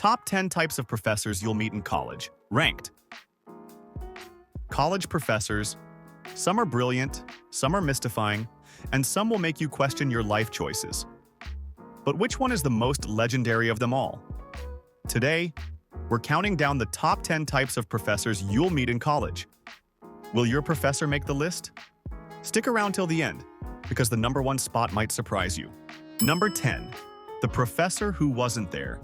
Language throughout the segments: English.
Top 10 types of professors you'll meet in college. Ranked. College professors. Some are brilliant, some are mystifying, and some will make you question your life choices. But which one is the most legendary of them all? Today, we're counting down the top 10 types of professors you'll meet in college. Will your professor make the list? Stick around till the end, because the number one spot might surprise you. Number 10. The professor who wasn't there.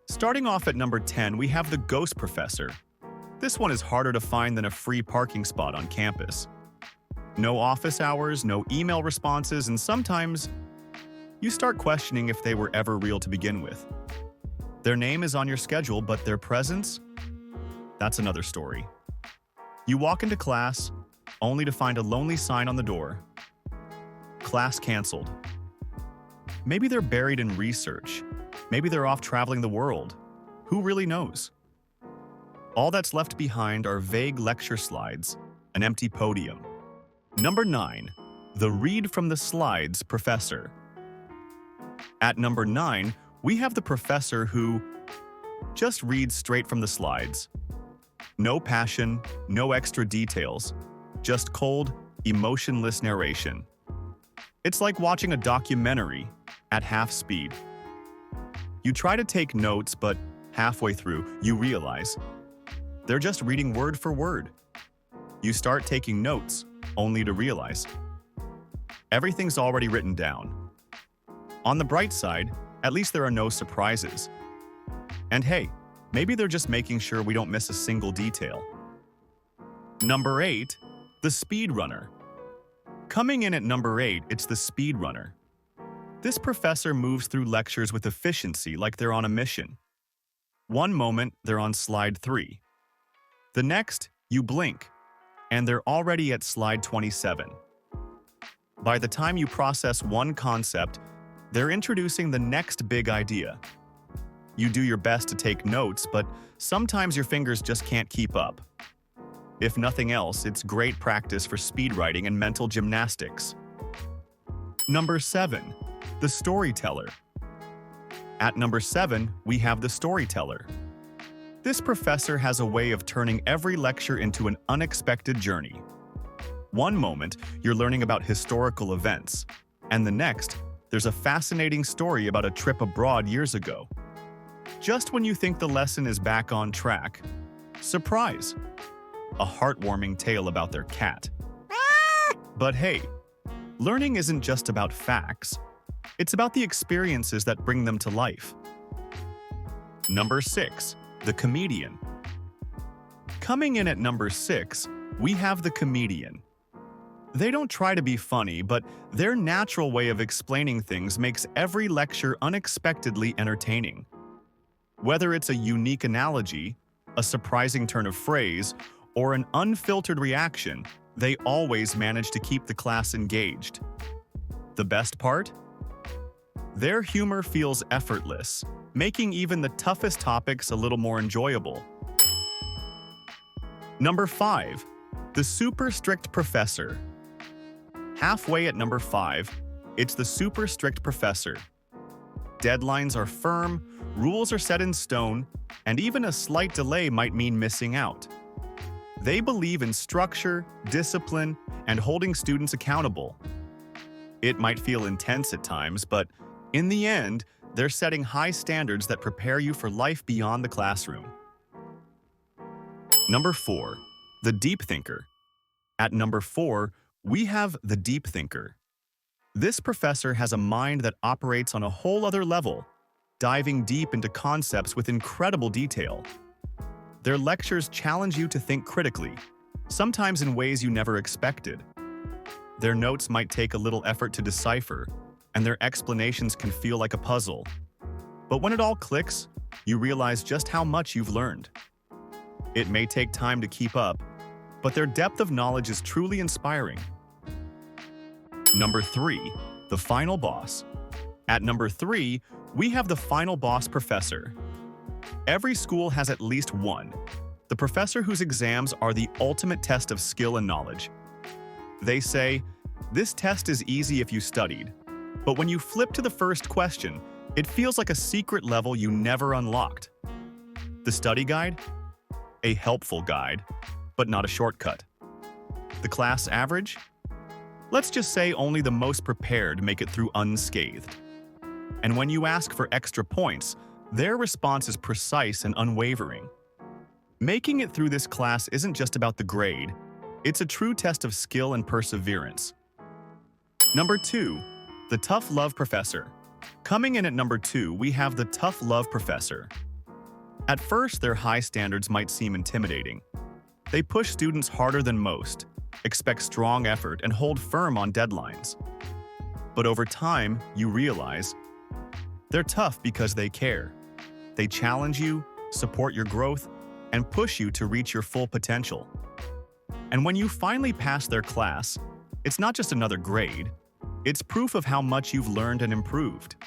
Starting off at number 10, we have the ghost professor. This one is harder to find than a free parking spot on campus. No office hours, no email responses, and sometimes you start questioning if they were ever real to begin with. Their name is on your schedule, but their presence? That's another story. You walk into class, only to find a lonely sign on the door. Class canceled. Maybe they're buried in research. Maybe they're off traveling the world. Who really knows? All that's left behind are vague lecture slides, an empty podium. Number 9. The read from the slides professor. At number 9, we have the professor who just reads straight from the slides. No passion, no extra details, just cold, emotionless narration. It's like watching a documentary at half speed. You try to take notes, but halfway through, you realize they're just reading word for word. You start taking notes, only to realize everything's already written down. On the bright side, at least there are no surprises. And hey, maybe they're just making sure we don't miss a single detail. Number 8. The speedrunner. Coming in at number 8, it's the speedrunner. This professor moves through lectures with efficiency like they're on a mission. One moment, they're on slide 3. The next, you blink, and they're already at slide 27. By the time you process one concept, they're introducing the next big idea. You do your best to take notes, but sometimes your fingers just can't keep up. If nothing else, it's great practice for speed writing and mental gymnastics. Number 7. The storyteller. At number 7, we have the storyteller. This professor has a way of turning every lecture into an unexpected journey. One moment, you're learning about historical events, and the next, there's a fascinating story about a trip abroad years ago. Just when you think the lesson is back on track, surprise! A heartwarming tale about their cat. But hey, learning isn't just about facts. It's about the experiences that bring them to life. Number 6. The comedian. Coming in at number 6, we have the comedian. They don't try to be funny, but their natural way of explaining things makes every lecture unexpectedly entertaining. Whether it's a unique analogy, a surprising turn of phrase, or an unfiltered reaction, they always manage to keep the class engaged. The best part? Their humor feels effortless, making even the toughest topics a little more enjoyable. Number 5. The super strict professor. Halfway at number 5, it's the super strict professor. Deadlines are firm, rules are set in stone, and even a slight delay might mean missing out. They believe in structure, discipline, and holding students accountable. It might feel intense at times, but in the end, they're setting high standards that prepare you for life beyond the classroom. Number 4. The deep thinker. At number 4, we have the deep thinker. This professor has a mind that operates on a whole other level, diving deep into concepts with incredible detail. Their lectures challenge you to think critically, sometimes in ways you never expected. Their notes might take a little effort to decipher, and their explanations can feel like a puzzle. But when it all clicks, you realize just how much you've learned. It may take time to keep up, but their depth of knowledge is truly inspiring. Number 3. The final boss. At number 3, we have the final boss professor. Every school has at least one, the professor whose exams are the ultimate test of skill and knowledge. They say, this test is easy if you studied, but when you flip to the first question, It feels like a secret level you never unlocked. The study guide? A helpful guide, but not a shortcut. The class average? Let's just say only the most prepared make it through unscathed. And when you ask for extra points, their response is precise and unwavering. Making it through this class isn't just about the grade, it's a true test of skill and perseverance. Number 2, the tough love professor. Coming in at number 2, we have the tough love professor. At first, their high standards might seem intimidating. They push students harder than most, expect strong effort, and hold firm on deadlines. But over time, you realize they're tough because they care. They challenge you, support your growth, and push you to reach your full potential. And when you finally pass their class, it's not just another grade, it's proof of how much you've learned and improved.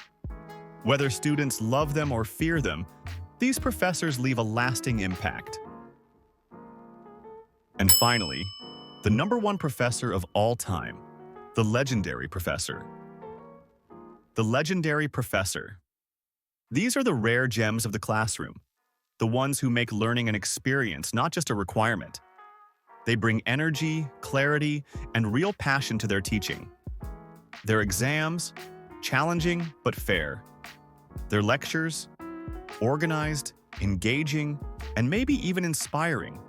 Whether students love them or fear them, these professors leave a lasting impact. And finally, the number 1 professor of all time, the legendary professor. The legendary professor. These are the rare gems of the classroom, the ones who make learning an experience, not just a requirement. They bring energy, clarity, and real passion to their teaching. Their exams, challenging but fair. Their lectures, organized, engaging, and maybe even inspiring.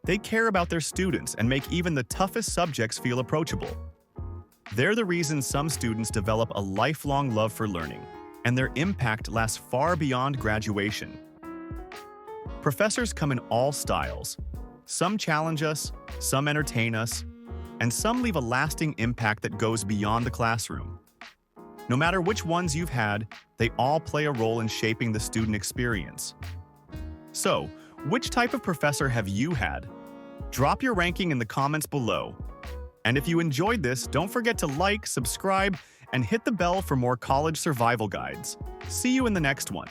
They care about their students and make even the toughest subjects feel approachable. They're the reason some students develop a lifelong love for learning, and their impact lasts far beyond graduation. Professors come in all styles. Some challenge us, some entertain us, and some leave a lasting impact that goes beyond the classroom. No matter which ones you've had, they all play a role in shaping the student experience. So, which type of professor have you had? Drop your ranking in the comments below. And if you enjoyed this, don't forget to like, subscribe, and hit the bell for more college survival guides. See you in the next one.